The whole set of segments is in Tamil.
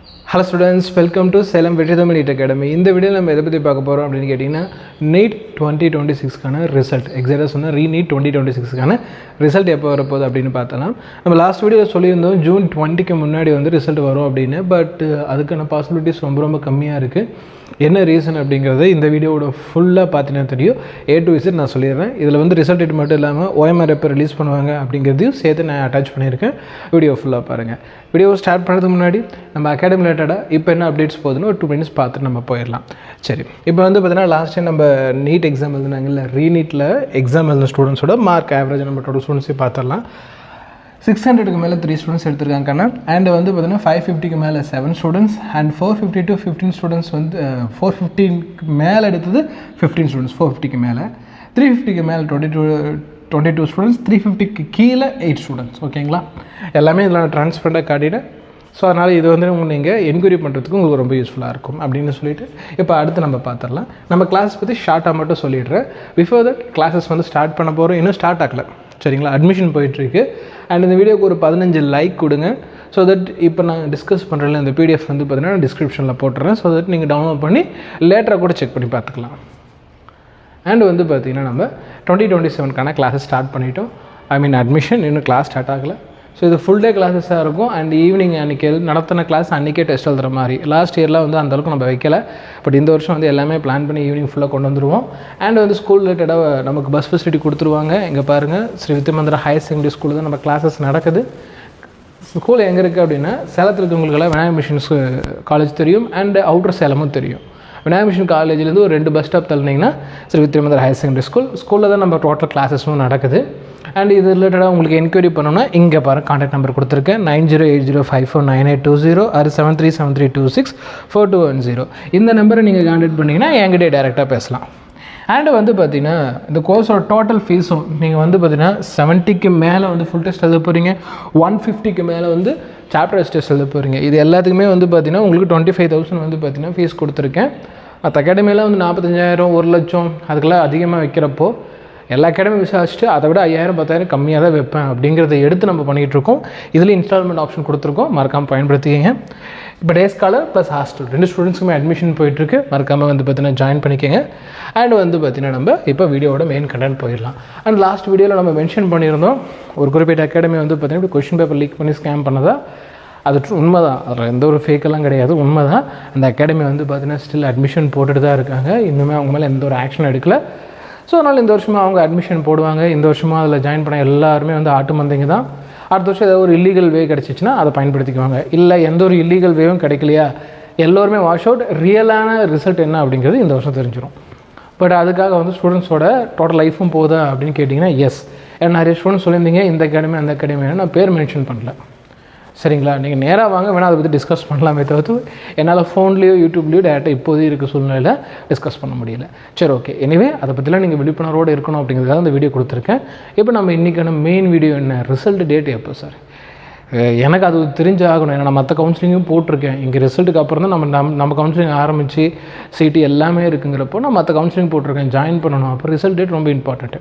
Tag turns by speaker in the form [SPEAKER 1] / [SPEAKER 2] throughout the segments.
[SPEAKER 1] Hello students, welcome to Salem வெற்றி தமிழ் நீட் அகாடமி. இந்த வீடியோவில் நம்ம எதை பற்றி பார்க்க போகிறோம் அப்படின்னு கேட்டிங்கன்னா, நீட் 2026க்கான ரிசல்ட், எக்ஸாக்டாக சொன்னால் நீட் 2026க்கான ரிசல்ட் எப்போ வரப்போகுது அப்படின்னு பார்த்தலாம். நம்ம லாஸ்ட் வீடியோவில் சொல்லியிருந்தோம் ஜூன் 20க்கு முன்னாடி வந்து ரிசல்ட் வரும் அப்படின்னு. பட் அதுக்கான பாசிபிலிட்டிஸ் ரொம்ப ரொம்ப கம்மியாக இருக்குது. என்ன ரீசன் அப்படிங்கிறத இந்த வீடியோவோட ஃபுல்லாக பார்த்தீங்கன்னா தெரியும். A to Z நான் சொல்லிடுறேன். இதில் வந்து ரிசல்ட் டேட் மட்டும் இல்லாமல் OMR எப்போ ரிலீஸ் பண்ணுவாங்க அப்படிங்கிறதையும் சேர்த்து நான் அட்டாச் பண்ணியிருக்கேன். வீடியோ ஃபுல்லாக பாருங்கள். வீடியோ ஸ்டார்ட் பண்ணுறதுக்கு முன்னாடி நம்ம அகாடமி ரிலேட்டடாக இப்போ என்ன அப்டேட்ஸ் போகுதுன்னு ஒரு 2 minutes பார்த்துட்டு நம்ம போயிடலாம். சரி, இப்போ வந்து பார்த்தீங்கன்னா லாஸ்ட் டைம் நம்ம நீட் எக்ஸாம் எழுதுனாங்கல்ல, ரீநீட்டில் எக்ஸாம் எழுதின ஸ்டூடெண்ட்ஸோட மார்க் ஆவரேஜ் நம்ம டோட்டல் ஸ்டூடெண்ட்ஸையும் பார்த்துடலாம். 600க்கு மேலே 3 ஸ்டூடெண்ட்ஸ் எடுத்திருக்காங்க. அண்ட் வந்து பார்த்தீங்கன்னா 550க்கு மேலே 7 ஸ்டூடெண்ட்ஸ் அண்ட் 450 to 15 ஸ்டூடெண்ட்ஸ் வந்து 450க்கு மேலே எடுத்தது 15 ஸ்டூடெண்ட்ஸ். 450க்கு மேலே 350க்கு மேலே 22 ஸ்டூடெண்ட்ஸ், 350க்கு கீழே 8 ஸ்டூடெண்ட்ஸ். ஓகேங்களா, எல்லாமே இதில் நான் ட்ரான்ஸ்பரண்டாக காட்டிட்டேன். ஸோ அதனால் இது வந்து நீங்கள் என்கொயரி பண்ணுறதுக்கு உங்களுக்கு ரொம்ப யூஸ்ஃபுல்லாக இருக்கும் அப்படின்னு சொல்லிட்டு இப்போ அடுத்து நம்ம பார்த்துடலாம். நம்ம கிளாஸ் பற்றி ஷார்ட்டாக மட்டும் சொல்லிடுறேன். பிஃபோர் தட் கிளாஸஸ் வந்து ஸ்டார்ட் பண்ண போகிறோம். இன்னும் ஸ்டார்ட் ஆகலை, சரிங்களா? அட்மிஷன் போயிட்டுருக்கு. அண்ட் இந்த வீடியோக்கு ஒரு 15 லைக் கொடுங்க. ஸோ தட் இப்போ நான் டிஸ்கஸ் பண்ணுறதுல இந்த PDF வந்து பார்த்தீங்கன்னா டிஸ்கிரிப்ஷனில் போட்டுறேன். ஸோ தட் நீங்கள் டவுன்லோட் பண்ணி லேட்டராக கூட செக் பண்ணி பார்த்துக்கலாம். அண்ட் வந்து பார்த்திங்கன்னா நம்ம 2027க்கான கிளாஸஸ் ஸ்டார்ட் பண்ணிட்டோம். அட்மிஷன் இன்னும் கிளாஸ் ஸ்டார்ட் ஆகலை. ஸோ இது ஃபுல் டே கிளாஸஸாக இருக்கும். அண்ட் ஈவினிங் அன்றைக்கி நடத்தின கிளாஸ் அன்றைக்கே டெஸ்ட் எழுதுகிற மாதிரி. லாஸ்ட் இயரில் வந்து அந்தளவுக்கு நம்ம வைக்கலை. பட் இந்த வருஷம் வந்து எல்லாமே பிளான் பண்ணி ஈவினிங் ஃபுல்லாக கொண்டு வந்துடுவோம். அண்ட் வந்து ஸ்கூல் ரிலேட்டடாக நமக்கு பஸ் ஃபெசிலிட்டி கொடுத்துருவாங்க. இங்கே பாருங்கள், ஸ்ரீ வித்யமந்திரா ஹையர் செகண்டரி ஸ்கூலில் தான் நம்ம கிளாஸஸ் நடக்குது. ஸ்கூல் எங்கே இருக்குது அப்படின்னா, சேலத்தில் இருக்கிறவங்களுக்கெல்லாம் விநாயகர் மிஷன்ஸ் காலேஜ் தெரியும். அண்ட் அவுட்டர் சேலமும் தெரியும். விநாயகர் மிஷன் காலேஜ்லேருந்து ஒரு 2 பஸ் ஸ்டாப் தள்ளினீங்கன்னா ஸ்ரீ வித்யமந்திரா ஹையர் செகண்டரி ஸ்கூலில் தான் நம்ம டோட்டல் கிளாஸஸும் நடக்குது. அண்ட் இது ரிலேட்டடாக உங்களுக்கு என்கொயரி பண்ணணும்னா இங்கே பாருங்கள், கான்டாக்ட் நம்பர் கொடுத்துருக்கேன். 9080549820 ஆர் 7373264210. இந்த நம்பரை நீங்கள் கான்டாக்ட் பண்ணிங்கன்னா என்கிட்டே டேரெக்டாக பேசலாம். அண்டு வந்து பார்த்திங்கன்னா இந்த கோர்ஸோட டோட்டல் ஃபீஸும் நீங்கள் வந்து பார்த்திங்கன்னா 70க்கு மேலே வந்து ஃபுல் டெஸ்ட் எழுத போகிறீங்க, 150க்கு மேலே வந்து சாப்டர் டெஸ்ட் எழுத போகிறீங்க. இது எல்லாத்துக்குமே வந்து பார்த்திங்கன்னா உங்களுக்கு 25,000 வந்து பார்த்திங்கன்னா ஃபீஸ் கொடுத்துருக்கேன். மற்ற அகாடமியில் வந்து 45,000 1,00,000 அதுக்கெல்லாம் அதிகமாக வைக்கிறப்போ எல்லா அகாடமி விசாரிச்சுட்டு அதை விட 5,000 10,000 கம்மியாக தான் வைப்பேன் அப்படிங்கிறத எடுத்து நம்ம பண்ணிகிட்ருக்கோம். இதில் இன்ஸ்டால்மெண்ட் ஆப்ஷன் கொடுத்துருக்கோம், மறக்காமல் பயன்படுத்திக்கங்க. இப்போ டே ஸ்காலர் ப்ளஸ் ஹாஸ்டல் 2 ஸ்டூடெண்ட்ஸுக்குமே அட்மிஷன் போயிட்டுருக்கு. மறக்காமல் வந்து பார்த்தீங்கன்னா ஜாயின் பண்ணிக்கோங்க. அண்ட் வந்து பார்த்தீங்கன்னா நம்ம இப்போ வீடியோவோட மெயின் கண்டென்ட் போயிடலாம். அண்ட் லாஸ்ட் வீடியோவில் நம்ம மென்ஷன் பண்ணியிருந்தோம், ஒரு குறிப்பிட்ட அகாடமி வந்து பார்த்தீங்கன்னா கொஷின் பேப்பர் லீக் பண்ணி ஸ்கேம் பண்ணதா. அது உண்மை தான், அதில் எந்த ஒரு ஃபேக்கெல்லாம் கிடையாது, உண்மை தான். அந்த அகாடமி வந்து பார்த்தீங்கன்னா ஸ்டில் அட்மிஷன் போட்டுட்டு தான் இருக்காங்க. இன்னுமே அவங்க மேலே எந்த ஒரு ஆக்ஷன் எடுக்கலை. ஸோ அதனால் இந்த வருஷமாக அவங்க அட்மிஷன் போடுவாங்க. இந்த வருஷமாக அதில் ஜாயின் பண்ண எல்லாருமே வந்து ஆட்டு மந்தைங்க தான். அடுத்த வருஷம் ஏதாவது ஒரு இல்லீகல் வே கிடச்சிச்சின்னா அதை பயன்படுத்திக்குவாங்க. இல்லை எந்த ஒரு இல்லீகல் வேவும் கிடைக்கலையா, எல்லோருமே வாஷ் அவுட், ரியலான ரிசல்ட் என்ன அப்படிங்கிறது இந்த வருஷம் தெரிஞ்சிடும். பட் அதுக்காக வந்து ஸ்டூடெண்ட்ஸோட டோட்டல் லைஃபும் போகுதா அப்படின்னு கேட்டிங்கன்னா எஸ். ஏன்னா நிறைய ஸ்டூடெண்ட்ஸ் சொல்லியிருந்தீங்க இந்த அகாடமி அந்த அகாடமி, நான் பேர் மென்ஷன் பண்ணல, சரிங்களா? நீங்கள் நேராக வாங்க, வேணால் அதை பற்றி டிஸ்கஸ் பண்ணலாமே தவிர்த்து என்னால் ஃபோன்லேயோ யூடியூப்லேயோ டேரெக்டாக இப்போதே இருக்க சூழ்நிலையில் டிஸ்கஸ் பண்ண முடியல. சரி, ஓகே. எனவே அதை பற்றிலாம் நீங்கள் விழிப்புணர்வோடு இருக்கணும் அப்படிங்கிறதுக்காக அந்த வீடியோ கொடுத்துருக்கேன். இப்போ நம்ம இன்றைக்கான மெயின் வீடியோ என்ன, ரிசல்ட் டேட் எப்போ சார்? எனக்கு அது தெரிஞ்சாகணும். ஏன்னா நான் மற்ற கவுன்சிலிங்கும் போட்டிருக்கேன். இங்கே ரிசல்ட்டுக்கு அப்புறம் தான் நம்ம கவுன்சிலிங் ஆரம்பித்து சீட்டு எல்லாமே இருக்குங்கிறப்போ நான் மற்ற கவுன்சிலிங் போட்டிருக்கேன், ஜாயின் பண்ணணும். அப்போ ரிசல்ட் டேட் ரொம்ப இம்பார்ட்டன்ட்டு.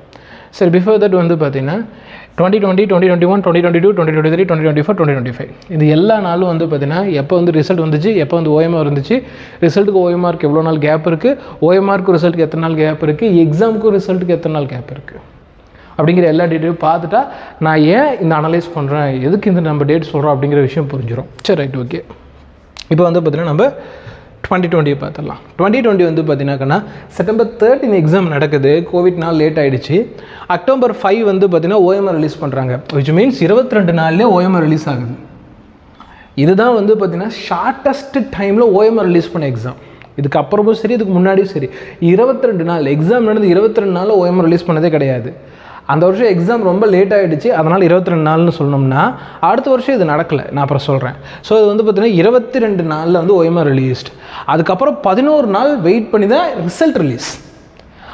[SPEAKER 1] சரி, பிஃபோர் தட் வந்து பார்த்தீங்கன்னா 2020, 2021, 2022, 2023, 2024, 2025 இது எல்லா நாளும் வந்து பார்த்தீங்கன்னா எப்போ வந்து ரிசல்ட் வந்துச்சு, எப்போ வந்து OMR இருந்துச்சு, ரிசல்ட்டுக்கு OMRக்கு எவ்வளோ நாள் கேப் இருக்குது, OMRக்கு ரிசல்ட்டுக்கு எத்தனை நாள் கேப் இருக்குது, எக்ஸாமுக்கும் ரிசல்ட்டுக்கு எத்தனை நாள் கேப் இருக்குது அப்படிங்கிற எல்லா டேட்டையும் பார்த்துட்டா நான் ஏன் இந்த அனலைஸ் பண்ணுறேன், எதுக்கு இந்த நம்ம டேட் சொல்கிறோம் அப்படிங்கிற விஷயம் புரிஞ்சிடும். சரி, ரைட், ஓகே. இப்போ வந்து பார்த்தீங்கன்னா நம்ம 2020 பார்த்துடலாம். 2020 வந்து பார்த்தீங்கன்னாக்கா September 13 எக்ஸாம் நடக்குது. கோவிட்னால் லேட் ஆகிடுச்சு. October 5 வந்து பார்த்தீங்கன்னா OMR ரிலீஸ் பண்ணுறாங்க. விச் மீன்ஸ் 22 நாள்லேயே OMR ரிலீஸ் ஆகுது. இதுதான் வந்து பார்த்தீங்கன்னா ஷார்ட்டஸ்ட் டைமில் OMR ரிலீஸ் பண்ண எக்ஸாம். இதுக்கு அப்புறமும் சரி, இதுக்கு முன்னாடியும் சரி, 22 நாள் எக்ஸாம் நடந்து 22 நாளில் OMR ரிலீஸ் பண்ணதே கிடையாது. அந்த வருஷம் எக்ஸாம் ரொம்ப லேட் ஆகிடுச்சு, அதனால் 22 நாள்னு சொன்னோம்னா அடுத்த வருஷம் இது நடக்கலை. நான் அப்புறம் சொல்கிறேன். ஸோ இது வந்து பார்த்திங்கன்னா 22 நாளில் வந்து OMR ரிலீஸ்ட். அதுக்கப்புறம் 11 நாள் வெயிட் பண்ணி தான் ரிசல்ட் ரிலீஸ்.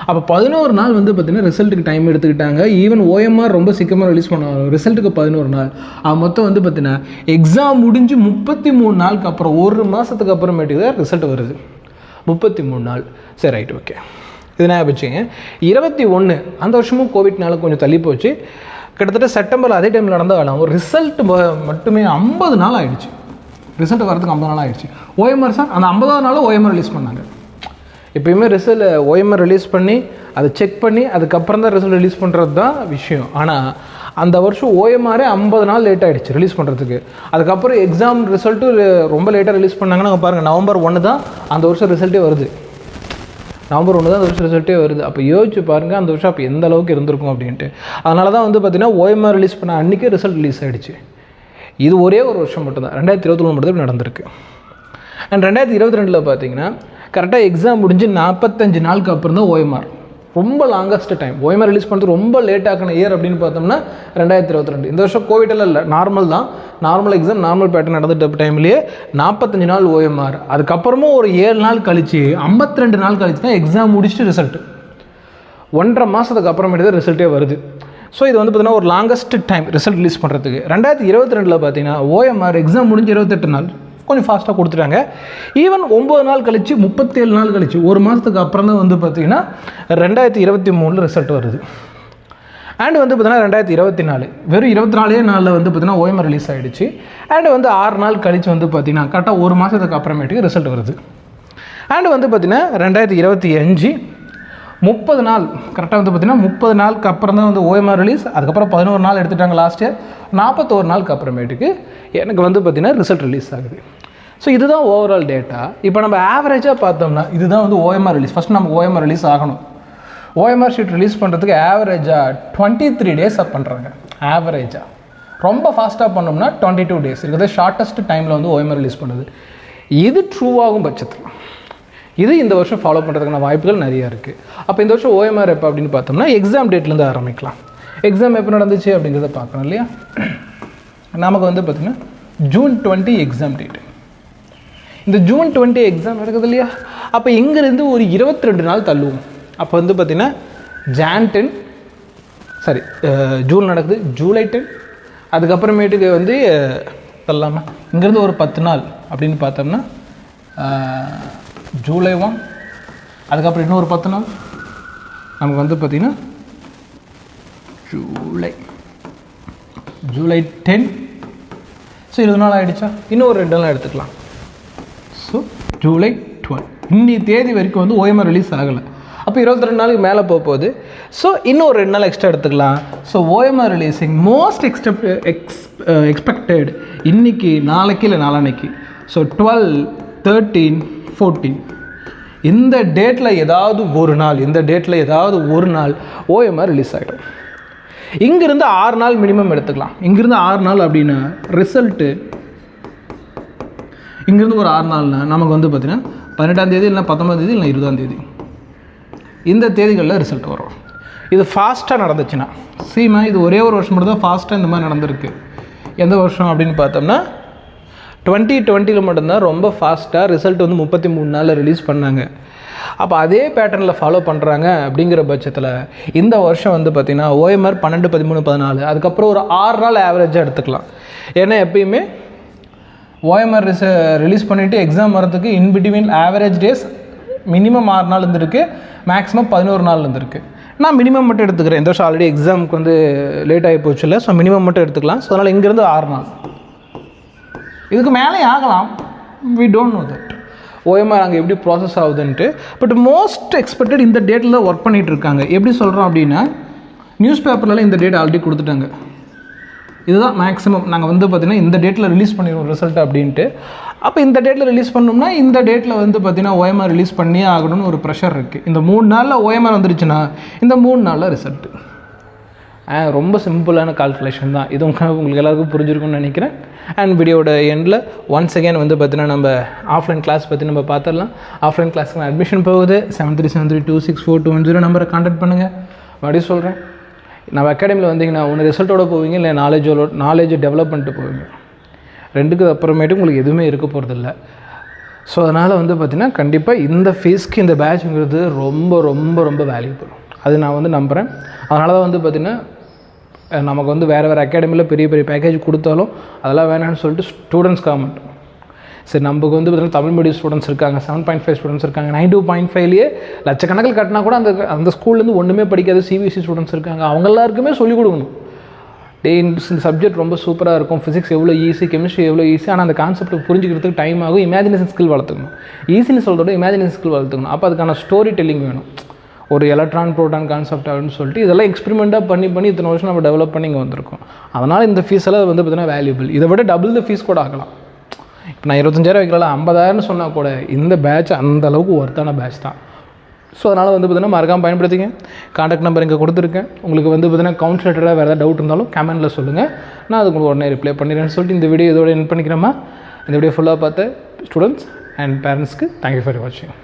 [SPEAKER 1] அப்போ 11 நாள் வந்து பார்த்திங்கன்னா ரிசல்ட்டுக்கு டைம் எடுத்துக்கிட்டாங்க. ஈவன் OMR ரொம்ப சீக்கிரமாக ரிலீஸ் பண்ணுவாங்க, ரிசல்ட்டுக்கு 11 நாள். மொத்தம் வந்து பார்த்திங்கன்னா எக்ஸாம் முடிஞ்சு 33 நாளுக்கு அப்புறம், 1 மாதத்துக்கு அப்புறமேட்டுக்கு தான் ரிசல்ட் வருது. 33 நாள். சரி, ரைட், ஓகே. இது நான் வச்சுங்க 21 அந்த வருஷமும் கோவிட்னால கொஞ்சம் தள்ளி போச்சு. கிட்டத்தட்ட செப்டம்பர் அதே டைமில் நடந்தாலும் ரிசல்ட் மட்டுமே 50 நாள் ஆகிடுச்சு. ரிசல்ட் வரதுக்கு 50 நாள் ஆகிடுச்சு. ஓஎம்ஆர் சார் அந்த 50வது நாளும் ஓஎம்ஆர் ரிலீஸ் பண்ணாங்க. எப்பயுமே ரிசல்ட் ஓஎம்ஆர் ரிலீஸ் பண்ணி அதை செக் பண்ணி அதுக்கப்புறம் தான் ரிசல்ட் ரிலீஸ் பண்ணுறது தான் விஷயம். ஆனால் அந்த வருஷம் ஓஎம்ஆரே 50 நாள் லேட் ஆகிடுச்சு ரிலீஸ் பண்ணுறதுக்கு. அதுக்கப்புறம் எக்ஸாம் ரிசல்ட்டு ரொம்ப லேட்டாக ரிலீஸ் பண்ணாங்கன்னா பாருங்கள், நவம்பர் 1 தான் அந்த வருஷம் ரிசல்ட்டே வருது. நவம்பர் 1 தான் அந்த வருஷம் ரிசல்ட்டே வருது. அப்போ யோசிச்சு பாருங்கள் அந்த வருஷம் அப்போ எந்த அளவுக்கு இருந்திருக்கும் அப்படின்ட்டு. அதனால தான் வந்து பார்த்திங்கன்னா ஓஎம்ஆர் ரிலீஸ் பண்ண அன்றைக்கே ரிசல்ட் ரிலீஸ் ஆகிடுச்சு. இது ஒரே ஒரு வருஷம் மட்டும்தான், 2023 மட்டும் தான் நடந்திருக்கு. அண்ட் 2022 பார்த்தீங்கன்னா கரெக்டாக எக்ஸாம் முடிஞ்சு 45 நாளுக்கு அப்புறம் தான் ஓஎம்ஆர். ரொம்ப லாங்கஸ்ட் டைம். ஓஎம்ஆர் ரிலீஸ் பண்ணுறது ரொம்ப லேட் ஆக்கின இயர் அப்படின்னு பார்த்தோம்னா 2022. இந்த வருஷம் கோவிடெல்லாம் இல்லை, நார்மல் தான். நார்மல் எக்ஸாம் நார்மல் பேட்டர்ன் நடந்துட்ட டைம்லேயே 45 நாள் ஓஎம்ஆர். அதுக்கப்புறமும் ஒரு 7 நாள் கழிச்சு 52 நாள் கழிச்சு தான் எக்ஸாம் முடிச்சுட்டு ரிசல்ட்டு. 1.5 மாதத்துக்கு அப்புறமேட்டு தான் ரிசல்ட்டே வருது. ஸோ இது வந்து பார்த்தீங்கன்னா ஒரு லாங்கஸ்ட் டைம் ரிசல்ட் ரிலீஸ் பண்ணுறதுக்கு. 2022 பார்த்தீங்கன்னா ஓஎம்ஆர் எக்ஸாம் முடிஞ்சு 28 நாள் கொஞ்சம் ஃபாஸ்ட்டாக கொடுத்துட்டாங்க. ஈவன் 9 நாள் கழிச்சு 37 நாள் கழிச்சு ஒரு மாதத்துக்கு அப்புறம் தான் வந்து பார்த்திங்கன்னா 2023 ரிசல்ட் வருது. அண்ட் வந்து பார்த்தீங்கன்னா 2024 வெறும் 24 நாளில் வந்து பார்த்திங்கன்னா ஓஎம்ஆர் ரிலீஸ் ஆகிடுச்சு. அண்ட் வந்து 6 நாள் கழிச்சு வந்து பார்த்திங்கன்னா கரெக்டாக ஒரு மாதத்துக்கு அப்புறமேட்டுக்கு ரிசல்ட் வருது. அண்ட் வந்து பார்த்திங்கன்னா 2025 30 நாள் கரெக்டாக வந்து பார்த்திங்கன்னா 30 நாளுக்கு அப்புறம் தான் வந்து ஓஎம்ஆர் ரிலீஸ். அதுக்கப்புறம் 11 நாள் எடுத்துட்டாங்க லாஸ்ட் இயர். 41 நாளுக்கு அப்புறமேட்டுக்கு எனக்கு வந்து பார்த்திங்கன்னா ரிசல்ட் ரிலீஸ் ஆகுது. ஸோ இதுதான் ஓவரால் டேட்டா. இப்போ நம்ம ஆவரேஜாக பார்த்தோம்னா இதுதான் வந்து ஓஎம்ஆர் ரிலீஸ். ஃபஸ்ட் நமக்கு ஓஎம்ஆர் ரிலீஸ் ஆகணும். ஓஎம்ஆர் ஷீட் ரிலீஸ் பண்ணுறதுக்கு ஆவரேஜாக 23 டேஸ் பண்ணுறாங்க. ஆவரேஜாக ரொம்ப ஃபாஸ்ட்டாக பண்ணோம்னா 22 டேஸ் இருக்கிறது ஷார்ட்டஸ்ட் டைமில் வந்து ஓஎம்ஆர் ரிலீஸ் பண்ணுது. இது ட்ரூவாகும் பட்சத்தில் இது இந்த வருஷம் ஃபாலோ பண்ணுறதுக்கான வாய்ப்புகள் நிறையா இருக்குது. அப்போ இந்த வருஷம் ஓஎம்ஆர் எப்போ அப்படின்னு பார்த்தோம்னா எக்ஸாம் டேட்லேருந்து ஆரம்பிக்கலாம். எக்ஸாம் எப்போ நடந்துச்சு அப்படிங்கிறத பார்க்கணும் இல்லையா. நமக்கு வந்து பார்த்திங்கன்னா June 20 எக்ஸாம் டேட்டு. இந்த June 20 எக்ஸாம் நடக்குது இல்லையா. அப்போ இங்கேருந்து ஒரு 22 நாள் தள்ளுவோம். அப்போ வந்து பார்த்திங்கன்னா ஜூன் நடக்குது, July 10. அதுக்கப்புறமேட்டுக்கு வந்து தள்ளாமா இங்கேருந்து ஒரு 10 நாள் அப்படின்னு பார்த்தோம்னா July 1. அதுக்கப்புறம் இன்னும் ஒரு 10 நாள் நமக்கு வந்து பார்த்திங்கன்னா July 10. ஸோ 20 நாள் ஆகிடுச்சா, இன்னும் ஒரு 2 நாள் எடுத்துக்கலாம். ஸோ July 12 இன்னி தேதி வரைக்கும் வந்து ஓஎம்ஆர் ரிலீஸ் ஆகலை. அப்போ 22 நாளுக்கு மேலே போகுது. ஸோ இன்னும் ஒரு 2 நாள் எக்ஸ்ட்ரா எடுத்துக்கலாம். So OMR releasing most expected இன்னைக்கு, நாளைக்கு இல்லை நாளான்னைக்கு. ஸோ 12, 13, 14 இந்த டேட்டில் ஏதாவது ஒரு நாள் ஓஎம்ஆர் ரிலீஸ் ஆகிடும். இங்கிருந்து 6 நாள் மினிமம் எடுத்துக்கலாம். இங்கிருந்து 6 நாள் அப்படின்னா ரிசல்ட்டு இங்கிருந்து ஒரு 6 நாள்னா நமக்கு வந்து பார்த்திங்கன்னா 18ஆம் தேதி இல்லைனா 19ஆம் தேதி இல்லை 20ஆம் தேதி இந்த தேதிகளில் ரிசல்ட் வரும். இது ஃபாஸ்ட்டாக நடந்துச்சுன்னா சீமா இது ஒரே ஒரு வருஷம் மட்டும் தான் ஃபாஸ்ட்டாக இந்த மாதிரி நடந்திருக்கு. எந்த வருஷம் அப்படின்னு பார்த்தோம்னா 2020 மட்டும்தான் ரொம்ப ஃபாஸ்ட்டாக ரிசல்ட் வந்து 33 நாளில் ரிலீஸ் பண்ணாங்க. அப்போ அதே பேட்டர்னில் ஃபாலோ பண்ணுறாங்க. அப்படிங்கிற பட்சத்தில் இந்த வருஷம் வந்து பார்த்திங்கன்னா ஓஎம்ஆர் 12, 13, 14 அதுக்கப்புறம் ஒரு 6 நாள் ஆவரேஜாக எடுத்துக்கலாம். ஏன்னா எப்பயுமே ஓஎம்ஆர் ரிலீஸ் பண்ணிவிட்டு எக்ஸாம் வரதுக்கு இன்பிட்வீன் ஆவரேஜ் டேஸ் மினிமம் 6 நாள் இருந்திருக்கு, மேக்ஸிமம் 11 நாள் இருந்திருக்கு. நான் மினிமம் மட்டும் எடுத்துக்கிறேன். இந்த வருஷம் ஆல்ரெடி எக்ஸாமுக்கு வந்து லேட் ஆகி போச்சு இல்லை. ஸோ மினிமம் மட்டும் எடுத்துக்கலாம். ஸோ அதனால் இங்கேருந்து 6 நாள், இதுக்கு மேலே ஆகலாம். We don't know that OMR அங்கே எப்படி ப்ராசஸ் ஆகுதுன்ட்டு. பட் மோஸ்ட் எக்ஸ்பெக்டட் இந்த டேட்டில் தான் ஒர்க் பண்ணிகிட்டு இருக்காங்க. எப்படி சொல்கிறோம் அப்படின்னா நியூஸ் பேப்பர்லாம் இந்த டேட் ஆல்ரெடி கொடுத்துட்டாங்க. இதுதான் மேக்ஸிமம் நாங்கள் வந்து பார்த்திங்கன்னா இந்த டேட்டில் ரிலீஸ் பண்ணிடுவோம் ரிசல்ட் அப்படின்ட்டு. அப்போ இந்த டேட்டில் ரிலீஸ் பண்ணோம்னா இந்த டேட்டில் வந்து பார்த்திங்கன்னா ஓஎம்ஆர் ரிலீஸ் பண்ணியே ஆகணும்னு ஒரு ப்ரெஷர் இருக்குது. இந்த 3 நாளில் ஓஎம்ஆர் வந்துருச்சுன்னா இந்த 3 நாளில் ரிசல்ட்டு. ரொம்ப சிம்பிளான கால்குலேஷன் தான் இது. உங்களுக்கு எல்லாருக்கும் புரிஞ்சிருக்கும்னு நினைக்கிறேன். அண்ட் வீடியோட எண்டில் ஒன்ஸ் அகேன் வந்து பார்த்தீங்கன்னா நம்ம ஆஃப்லைன் கிளாஸ் பற்றி நம்ம பார்த்துடலாம். ஆஃப்லைன் கிளாஸுக்கு அட்மிஷன் போகுது. 7373264210 நம்பரை கான்டாக்ட் பண்ணுங்கள். மறுபடியும் சொல்கிறேன், நம்ம அகாடமியில் வந்தீங்கன்னா ஒன்று ரிசல்ட்டோட போவீங்க, இல்லை நாலேஜ் டெவலப் பண்ணிட்டு போவீங்க. ரெண்டுக்கு அப்புறமேட்டு உங்களுக்கு எதுவுமே இருக்க போகிறதில்ல. ஸோ அதனால் வந்து பார்த்திங்கன்னா கண்டிப்பாக இந்த ஃபீஸ்க்கு இந்த பேட்ச்ங்கிறது ரொம்ப ரொம்ப ரொம்ப வேல்யூபிள். அது நான் வந்து நம்புகிறேன். அதனால தான் வந்து பார்த்திங்கன்னா நமக்கு வந்து வேறு அகாடமியில் பெரிய பெரிய பேக்கேஜ் கொடுத்தாலும் அதெல்லாம் வேணான்னு சொல்லிட்டு ஸ்டூடெண்ட்ஸ்க்காக மட்டும். சரி, நமக்கு வந்து பார்த்திங்கன்னா தமிழ் மீடியம் ஸ்டூடெண்ட்ஸ் இருக்காங்க, 7.5 ஸ்டூடெண்ட்ஸ் இருக்காங்க, 92.5லேயே லட்சக்கணக்கில் கட்டினா கூட அந்த ஸ்கூல்லேருந்து ஒன்றுமே படிக்காத சிபிஎஸ்சி ஸ்டூடெண்ட்ஸ் இருக்காங்க. அவங்க எல்லாருக்குமே சொல்லிக் கொடுக்கணும். இந்த சப்ஜெக்ட் ரொம்ப சூப்பராக இருக்கும், ஃபிசிக்ஸ் எவ்வளோ ஈஸி, கெமிஸ்ட்ரி எவ்வளோ ஈஸி, ஆனால் அந்த கான்செப்ட் புரிஞ்சுக்கிறதுக்கு டைம் ஆகும். இமேஜினேஷன் ஸ்கில் வளர்த்துக்கணும். ஈஸின்னு சொல்கிறத இமேஜினேஷன் ஸ்கில் வளர்த்துக்கணும். அப்போ அதுக்கான ஸ்டோரி டெல்லிங் வேணும். ஒரு எலக்ட்ரான் ப்ரோட்டான் கான்செப்ட் அப்படின்னு சொல்லிட்டு இதெல்லாம் எக்ஸ்பெரிமெண்ட்டாக பண்ணி இத்தனை வருஷம் நம்ம டெவலப் பண்ணி இங்கே வந்திருக்கோம். அதனால் இந்த ஃபீஸெல்லாம் வந்து பார்த்தீங்கன்னா வேல்யூபிள். இதை விட டபுள் த ஃபீஸ் கூட ஆகலாம். இப்போ நான் 25,000 வைக்கலாம், 50,000 சொன்னால் கூட இந்த பேட்ச் அந்த அளவுக்கு ஒர்த்தான பேட்ச் தான். ஸோ அதனால் வந்து பார்த்தீங்கன்னா மறக்காமல் பயன்படுத்திங்க. கான்டாக்ட் நம்பர் இங்கே கொடுத்துருக்கேன். உங்களுக்கு வந்து பார்த்தீங்கன்னா கவுன்சிலேட்டராக வேறு ஏதாவது டவுட் இருந்தாலும் கமெண்ட்டில் சொல்லுங்கள், நான் அதுக்கு உடனே ரிப்ளை பண்ணிடுறேன்னு சொல்லிட்டு இந்த வீடியோ இதோட என் பண்ணிக்கிறேம்மா. இந்த வீடியோ ஃபுல்லாக பார்த்த ஸ்டூடெண்ட்ஸ் அண்ட் பேரண்ட்ஸ்க்கு தேங்க்யூ ஃபார் வாட்சிங்.